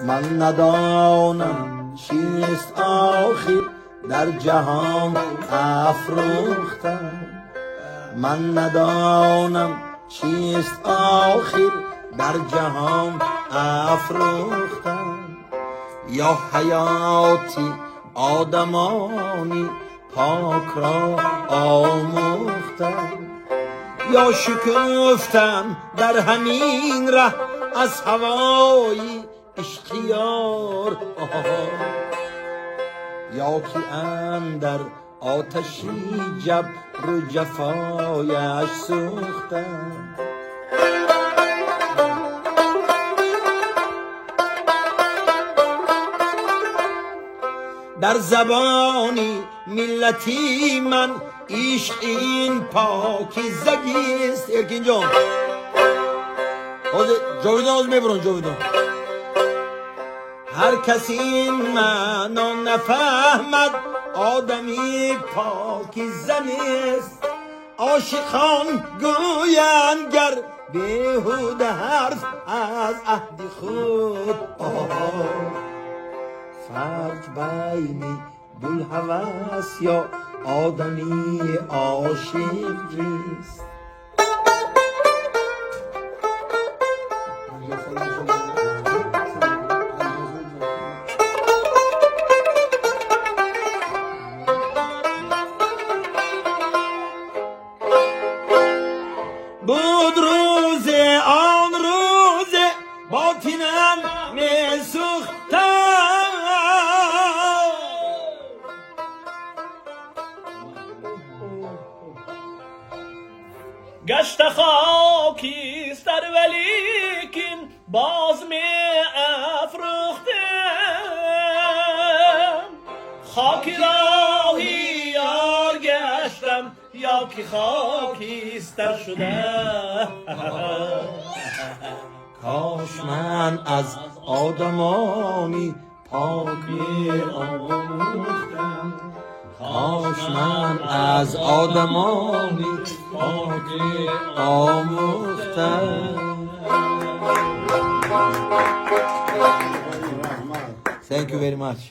من ندانم چیست آخر در جهان افروختم. من ندانم چیست آخر در جهان افروختم. یا حیاتی آدمانی پاک را آموختم، یا شکفتم در همین ره از هوای اشتیار، یا که اندر آتشی جبر و جفایش سوختم. در زبانی ملتی من عشق این پاکیزگیست. ارکین جان جاویدان از میبرون جاویدان. هر کسی این معنا نفهمد آدمی پاکیزه نیست. عاشقان گویند گر بیهوده حرف از عهد خود. فرق بین بوالهوس یا آدمی عاشق نیست. بود روز آن روز باطنم می سوختم. گشت خاکیست در ولیکن باز می افروختم. خاکی راهی یار گشتم یا که خاکیستر شدم. کاش من از آدمانی پاک می آموختم. کاش من از آدمانی پاک می آموختم. Thank you very much.